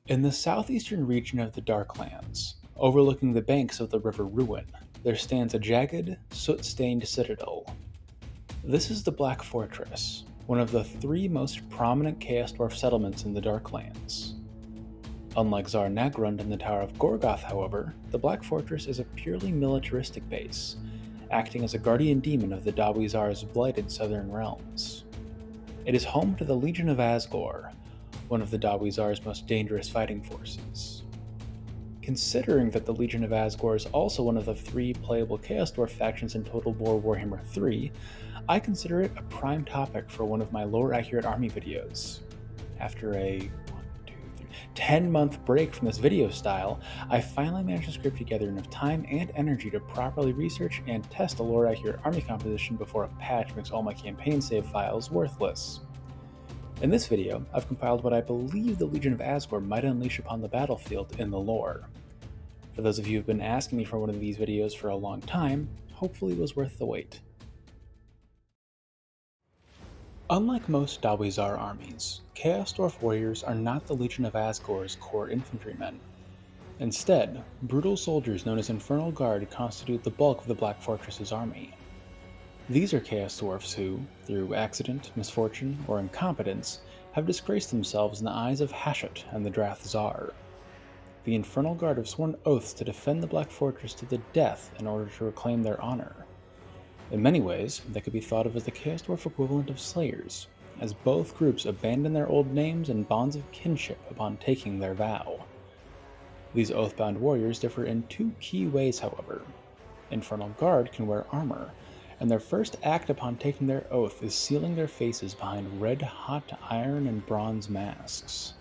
In the southeastern region of the Darklands, overlooking the banks of the River Ruin, there stands a jagged, soot-stained citadel. This is the Black Fortress, one of the three most prominent Chaos Dwarf settlements in the Darklands. Unlike Zar Nagrund and the Tower of Gorgoth, however, the Black Fortress is a purely militaristic base, acting as a guardian demon of the Dawizar's blighted southern realms. It is home to the Legion of Azgorh, one of the Dawizar's most dangerous fighting forces. Considering that the Legion of Azgorh is also one of the three playable Chaos Dwarf factions in Total War Warhammer 3, I consider it a prime topic for one of my lore-accurate army videos. After a 10-month break from this video style, I finally managed to scrape together enough time and energy to properly research and test a lore-accurate army composition before a patch makes all my campaign save files worthless. In this video, I've compiled what I believe the Legion of Azgorh might unleash upon the battlefield in the lore. For those of you who've been asking me for one of these videos for a long time, hopefully it was worth the wait. Unlike most Dawizar armies, Chaos Dwarf warriors are not the Legion of Azgorh's core infantrymen. Instead, brutal soldiers known as Infernal Guard constitute the bulk of the Black Fortress's army. These are Chaos Dwarfs who, through accident, misfortune, or incompetence, have disgraced themselves in the eyes of Hashut and the Drth Tsar. The Infernal Guard have sworn oaths to defend the Black Fortress to the death in order to reclaim their honor. In many ways, they could be thought of as the Chaos Dwarf equivalent of Slayers, as both groups abandon their old names and bonds of kinship upon taking their vow. These oath-bound warriors differ in two key ways, however. Infernal Guard can wear armor, and their first act upon taking their oath is sealing their faces behind red-hot iron and bronze masks.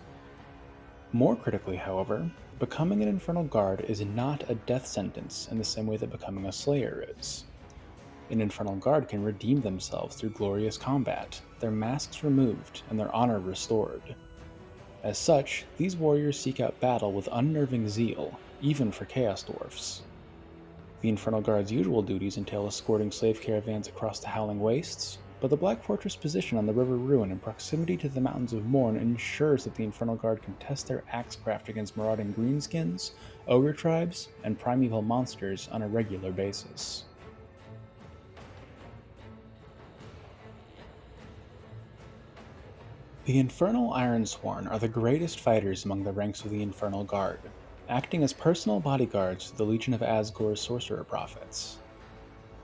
More critically, however, becoming an Infernal Guard is not a death sentence in the same way that becoming a Slayer is. An Infernal Guard can redeem themselves through glorious combat, their masks removed, and their honor restored. As such, these warriors seek out battle with unnerving zeal, even for Chaos Dwarfs. The Infernal Guard's usual duties entail escorting slave caravans across the Howling Wastes, but the Black Fortress position on the River Ruin in proximity to the Mountains of Morn ensures that the Infernal Guard can test their axecraft against marauding greenskins, ogre tribes, and primeval monsters on a regular basis. The Infernal Ironsworn are the greatest fighters among the ranks of the Infernal Guard, acting as personal bodyguards to the Legion of Azgorh's sorcerer prophets.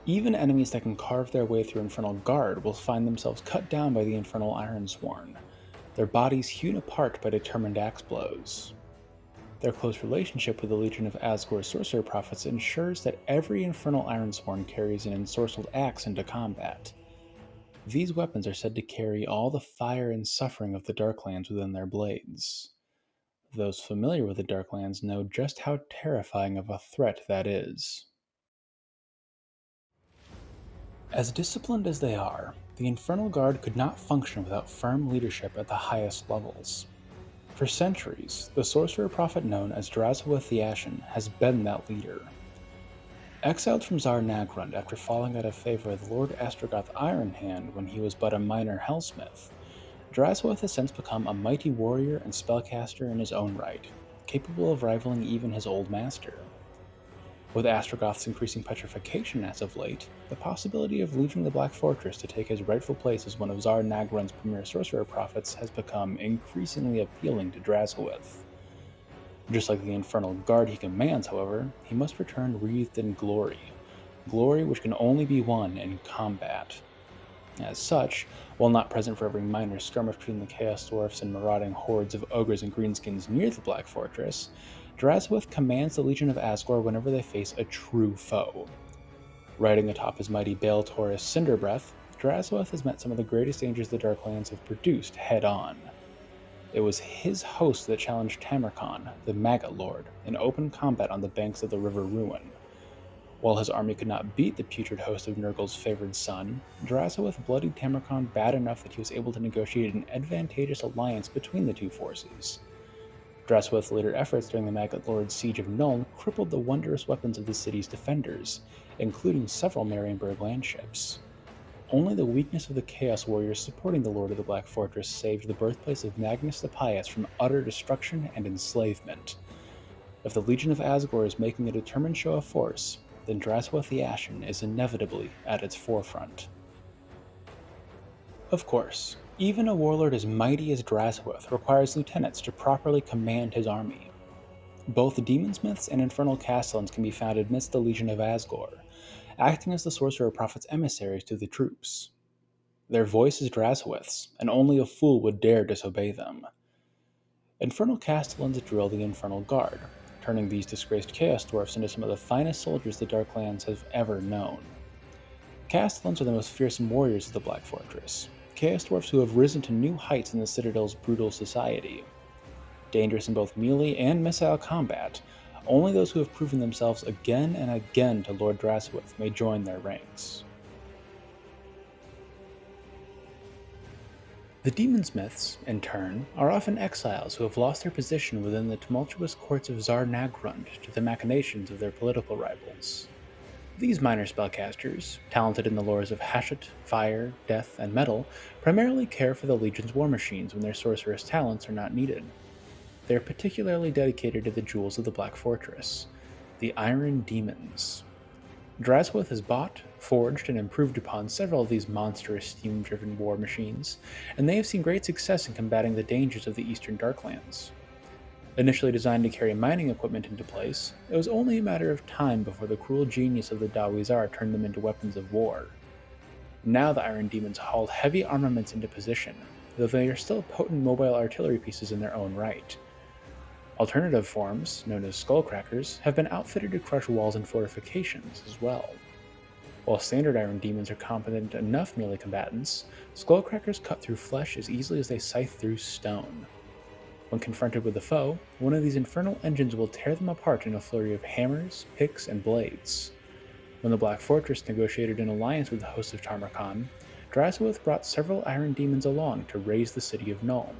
Even enemies that can carve their way through Infernal Guard will find themselves cut down by the Infernal Ironsworn, their bodies hewn apart by determined axe blows. Their close relationship with the Legion of Azgorh's sorcerer prophets ensures that every Infernal Ironsworn carries an ensorcelled axe into combat. These weapons are said to carry all the fire and suffering of the Darklands within their blades. Those familiar with the Darklands know just how terrifying of a threat that is. As disciplined as they are, the Infernal Guard could not function without firm leadership at the highest levels. For centuries, the sorcerer prophet known as Drth the Ashen has been that leader. Exiled from Zar Nagrund after falling out of favor with Lord Astragoth Ironhand when he was but a minor hellsmith, Drth has since become a mighty warrior and spellcaster in his own right, capable of rivaling even his old master. With Astragoth's increasing petrification as of late, the possibility of leaving the Black Fortress to take his rightful place as one of Zar Nagrund's premier sorcerer prophets has become increasingly appealing to Drth. Just like the Infernal Guard he commands, however, he must return wreathed in glory which can only be won in combat. As such, while not present for every minor skirmish between the Chaos Dwarfs and marauding hordes of ogres and greenskins near the Black Fortress, Drth commands the Legion of Azgorh whenever they face a true foe. Riding atop his mighty Bale Taurus Cinderbreath, Drth has met some of the greatest dangers the Darklands have produced head-on. It was his host that challenged Tamurkhan, the Maggot Lord, in open combat on the banks of the River Ruin. While his army could not beat the putrid host of Nurgle's favored son, Drth bloodied Tamurkhan bad enough that he was able to negotiate an advantageous alliance between the two forces. Drth's later efforts during the Maggot Lord's siege of Nuln crippled the wondrous weapons of the city's defenders, including several Marienburg landships. only the weakness of the Chaos Warriors supporting the Lord of the Black Fortress saved the birthplace of Magnus the Pious from utter destruction and enslavement. If the Legion of Azgorh is making a determined show of force, then Drth the Ashen is inevitably at its forefront. Of course, even a warlord as mighty as Drth requires lieutenants to properly command his army. Both demonsmiths and infernal castellans can be found amidst the Legion of Azgorh, acting as the Sorcerer Prophet's emissaries to the troops. Their voice is Drth's, and only a fool would dare disobey them. Infernal castellans drill the Infernal Guard, turning these disgraced Chaos Dwarfs into some of the finest soldiers the Darklands have ever known. Castellans are the most fearsome warriors of the Black Fortress, Chaos Dwarfs who have risen to new heights in the Citadel's brutal society. Dangerous in both melee and missile combat, only those who have proven themselves again and again to Lord Drth may join their ranks. The demonsmiths, in turn, are often exiles who have lost their position within the tumultuous courts of Tsar Nagrund to the machinations of their political rivals. These minor spellcasters, talented in the lores of Hashut, Fire, Death, and Metal, primarily care for the Legion's war machines when their sorcerous talents are not needed. They are particularly dedicated to the jewels of the Black Fortress, the Iron Demons. Drth has bought, forged, and improved upon several of these monstrous steam-driven war machines, and they have seen great success in combating the dangers of the Eastern Darklands. Initially designed to carry mining equipment into place, it was only a matter of time before the cruel genius of the Dawizar turned them into weapons of war. Now the Iron Demons hauled heavy armaments into position, though they are still potent mobile artillery pieces in their own right. Alternative forms, known as skullcrackers, have been outfitted to crush walls and fortifications as well. While standard Iron Demons are competent enough melee combatants, skullcrackers cut through flesh as easily as they scythe through stone. When confronted with a foe, one of these infernal engines will tear them apart in a flurry of hammers, picks, and blades. When the Black Fortress negotiated an alliance with the hosts of Tamurkhan, Drth brought several Iron Demons along to raise the city of Nuln.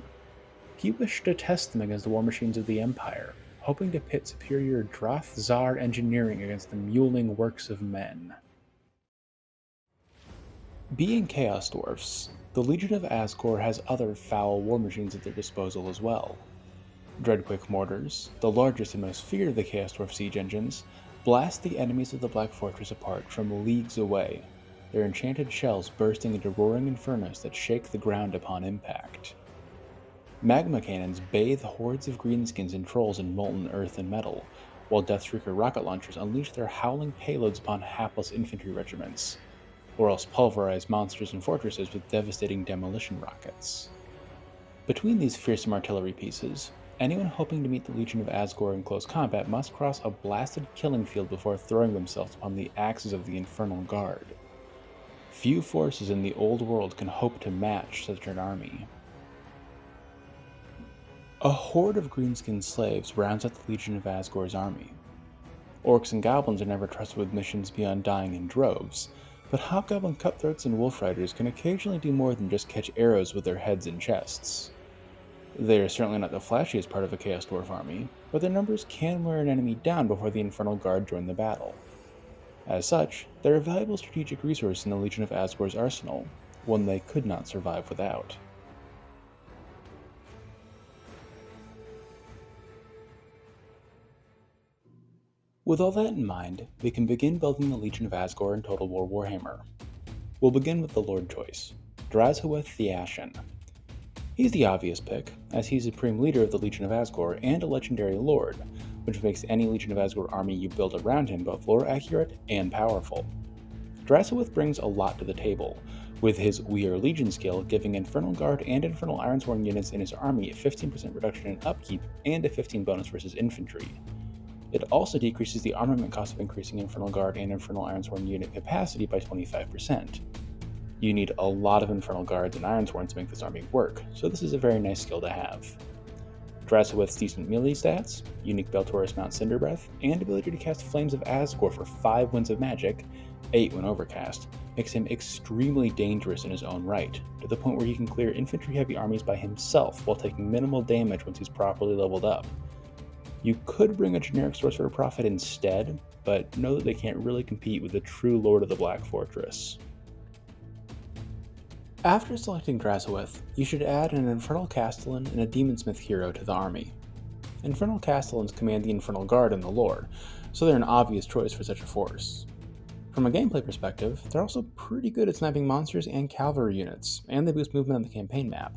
He wished to test them against the war machines of the Empire, hoping to pit superior Drth Tsar engineering against the muling works of men. Being Chaos Dwarfs, the Legion of Azgorh has other foul war machines at their disposal as well. Dreadquake mortars, the largest and most feared of the Chaos Dwarf siege engines, blast the enemies of the Black Fortress apart from leagues away, their enchanted shells bursting into roaring infernos that shake the ground upon impact. Magma cannons bathe hordes of greenskins and trolls in molten earth and metal, while Deathstreaker rocket launchers unleash their howling payloads upon hapless infantry regiments, or else pulverize monsters and fortresses with devastating demolition rockets. Between these fearsome artillery pieces, anyone hoping to meet the Legion of Azgorh in close combat must cross a blasted killing field before throwing themselves upon the axes of the Infernal Guard. Few forces in the old world can hope to match such an army. A horde of greenskin slaves rounds out the Legion of Azgorh's army. Orcs and goblins are never trusted with missions beyond dying in droves, but hobgoblin cutthroats and wolf riders can occasionally do more than just catch arrows with their heads and chests. They are certainly not the flashiest part of a Chaos Dwarf army, but their numbers can wear an enemy down before the Infernal Guard join the battle. As such, they're a valuable strategic resource in the Legion of Azgorh's arsenal, one they could not survive without. With all that in mind, we can begin building the Legion of Azgorh in Total War Warhammer. We'll begin with the Lord choice, Drth the Ashen. He's the obvious pick, as he's the supreme leader of the Legion of Azgorh and a legendary lord, which makes any Legion of Azgorh army you build around him both lore accurate and powerful. Drth brings a lot to the table, with his We Are Legion skill giving Infernal Guard and Infernal Ironsworn units in his army a 15% reduction in upkeep and a 15 bonus versus infantry. It also decreases the armament cost of increasing Infernal Guard and Infernal Ironsworn unit capacity by 25%. You need a lot of Infernal Guards and Ironsworn to make this army work, so this is a very nice skill to have. Drth's decent melee stats, unique Beltaurus Mount Cinderbreath, and ability to cast Flames of Azgorh for 5 winds of magic, 8 when overcast, makes him extremely dangerous in his own right, to the point where he can clear infantry-heavy armies by himself while taking minimal damage once he's properly leveled up. You could bring a generic Sorcerer Prophet instead, but know that they can't really compete with the true Lord of the Black Fortress. After selecting Withth, you should add an Infernal Castlin and a Demonsmith hero to the army. Infernal Castlins command the Infernal Guard in the lore, so they're an obvious choice for such a force. From a gameplay perspective, they're also pretty good at sniping monsters and cavalry units, and they boost movement on the campaign map,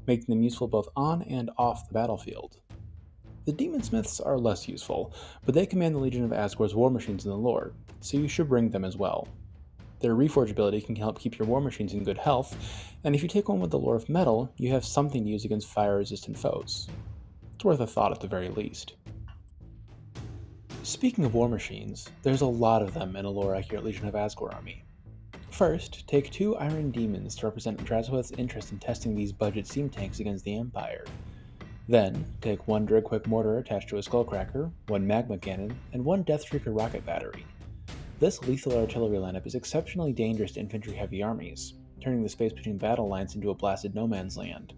making them useful both on and off the battlefield. The Demonsmiths are less useful, but they command the Legion of Azgorh's war machines in the lore, so you should bring them as well. Their reforge ability can help keep your war machines in good health, and if you take one with the lore of metal, you have something to use against fire-resistant foes. It's worth a thought at the very least. Speaking of war machines, there's a lot of them in a lore-accurate Legion of Azgorh army. First, take 2 Iron Demons to represent Withth's interest in testing these budget steam tanks against the Empire. Then, take 1 Drth mortar attached to a Skullcracker, 1 Magma Cannon, and 1 Deathstreaker rocket battery. This lethal artillery lineup is exceptionally dangerous to infantry-heavy armies, turning the space between battle lines into a blasted no-man's land.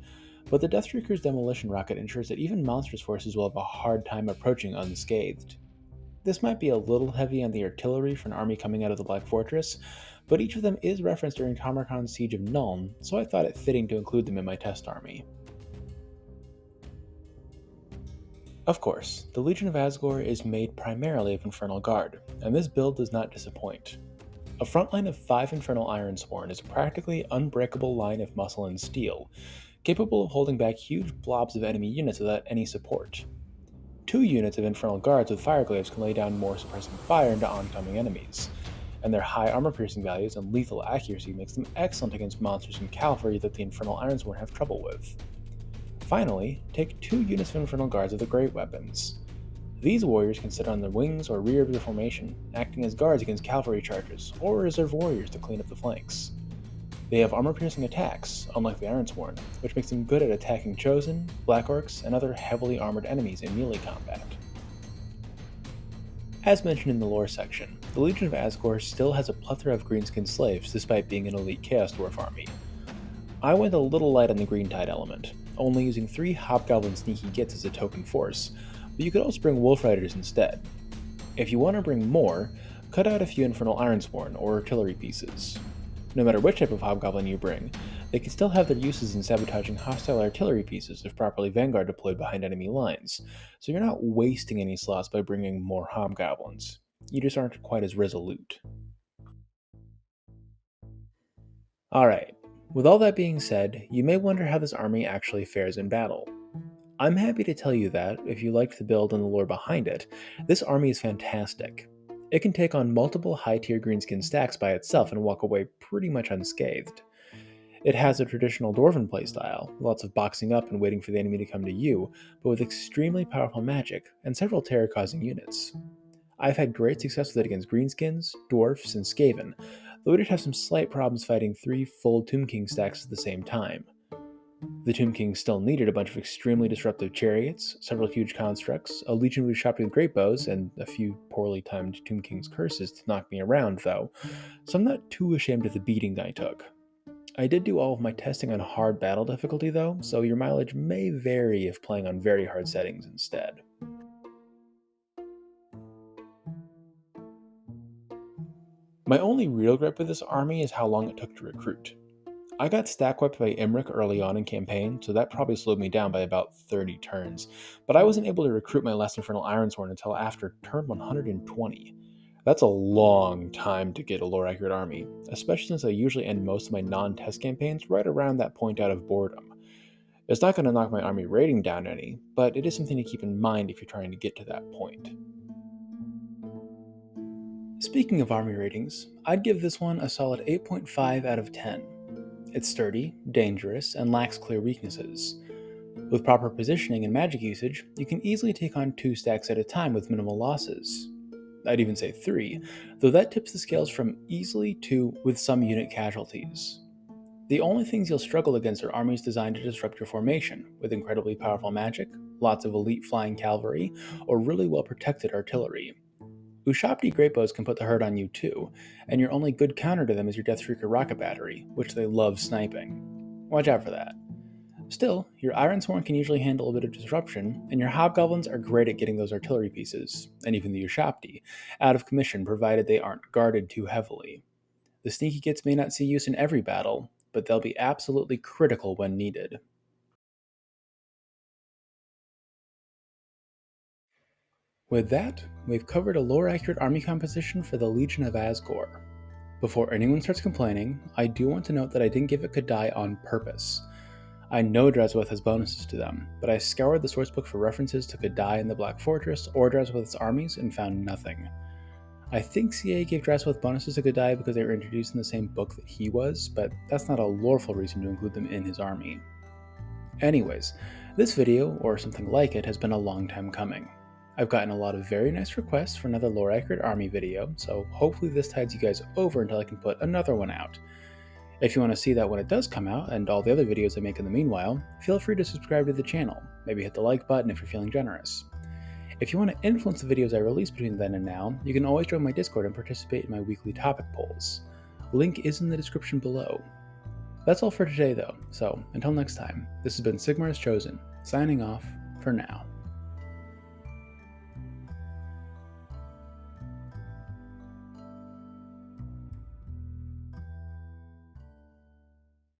But the Deathstreaker's demolition rocket ensures that even monstrous forces will have a hard time approaching unscathed. This might be a little heavy on the artillery for an army coming out of the Black Fortress, but each of them is referenced during Tamurkhan's siege of Nuln, so I thought it fitting to include them in my test army. Of course, the Legion of Azgorh is made primarily of Infernal Guard, and this build does not disappoint. A front line of 5 Infernal Iron Sworn is a practically unbreakable line of muscle and steel, capable of holding back huge blobs of enemy units without any support. 2 units of Infernal Guards with Fireglaves can lay down more suppressing fire into oncoming enemies, and their high armor-piercing values and lethal accuracy makes them excellent against monsters and cavalry that the Infernal Ironsworn have trouble with. Finally, take 2 units of Infernal Guards with the Great Weapons. These warriors can sit on the wings or rear of your formation, acting as guards against cavalry charges, or reserve warriors to clean up the flanks. They have armor-piercing attacks, unlike the Ironsworn, which makes them good at attacking Chosen, Black Orcs, and other heavily armored enemies in melee combat. As mentioned in the lore section, the Legion of Azgorh still has a plethora of greenskin slaves despite being an elite Chaos Dwarf army. I went a little light on the green tide element, only using 3 Hobgoblin Sneaky Gits as a token force, but you could also bring Wolf Riders instead. If you want to bring more, cut out a few Infernal Ironsworn or artillery pieces. No matter which type of Hobgoblin you bring, they can still have their uses in sabotaging hostile artillery pieces if properly Vanguard deployed behind enemy lines, so you're not wasting any slots by bringing more Hobgoblins. You just aren't quite as resolute. Alright, with all that being said, you may wonder how this army actually fares in battle. I'm happy to tell you that, if you liked the build and the lore behind it, this army is fantastic. It can take on multiple high-tier greenskin stacks by itself and walk away pretty much unscathed. It has a traditional Dwarven playstyle, lots of boxing up and waiting for the enemy to come to you, but with extremely powerful magic and several terror-causing units. I've had great success with it against greenskins, dwarfs, and Skaven, though we did have some slight problems fighting 3 full Tomb King stacks at the same time. The Tomb King still needed a bunch of extremely disruptive chariots, several huge constructs, a legion of shopped with great bows, and a few poorly timed Tomb King's curses to knock me around, though, so I'm not too ashamed of the beating I took. I did do all of my testing on hard battle difficulty though, so your mileage may vary if playing on very hard settings instead. My only real gripe with this army is how long it took to recruit. I got stack wiped by Imric early on in campaign, so that probably slowed me down by about 30 turns, but I wasn't able to recruit my last Infernal Ironsworn until after turn 120. That's a long time to get a lore-accurate army, especially since I usually end most of my non-test campaigns right around that point out of boredom. It's not going to knock my army rating down any, but it is something to keep in mind if you're trying to get to that point. Speaking of army ratings, I'd give this one a solid 8.5 out of 10. It's sturdy, dangerous, and lacks clear weaknesses. With proper positioning and magic usage, you can easily take on 2 stacks at a time with minimal losses. I'd even say 3, though that tips the scales from easily to with some unit casualties. The only things you'll struggle against are armies designed to disrupt your formation, with incredibly powerful magic, lots of elite flying cavalry, or really well protected artillery. Ushabti Greatbows can put the hurt on you too, and your only good counter to them is your Deathstreaker rocket battery, which they love sniping. Watch out for that. Still, your Ironsworn can usually handle a bit of disruption, and your Hobgoblins are great at getting those artillery pieces, and even the Ushabti, out of commission provided they aren't guarded too heavily. The Sneaky Gits may not see use in every battle, but they'll be absolutely critical when needed. With that, we've covered a lore-accurate army composition for the Legion of Azgorh. Before anyone starts complaining, I do want to note that I didn't give it Kadai on purpose. I know Drth has bonuses to them, but I scoured the sourcebook for references to Kadai in the Black Fortress or Drth's armies and found nothing. I think CA gave Drth bonuses to Kadai because they were introduced in the same book that he was, but that's not a loreful reason to include them in his army. Anyways, this video, or something like it, has been a long time coming. I've gotten a lot of very nice requests for another lore-accurate army video, so hopefully this tides you guys over until I can put another one out. If you want to see that when it does come out, and all the other videos I make in the meanwhile, feel free to subscribe to the channel, maybe hit the like button if you're feeling generous. If you want to influence the videos I release between then and now, you can always join my Discord and participate in my weekly topic polls. Link is in the description below. That's all for today though, so until next time, this has been Sigmar's Chosen, signing off for now.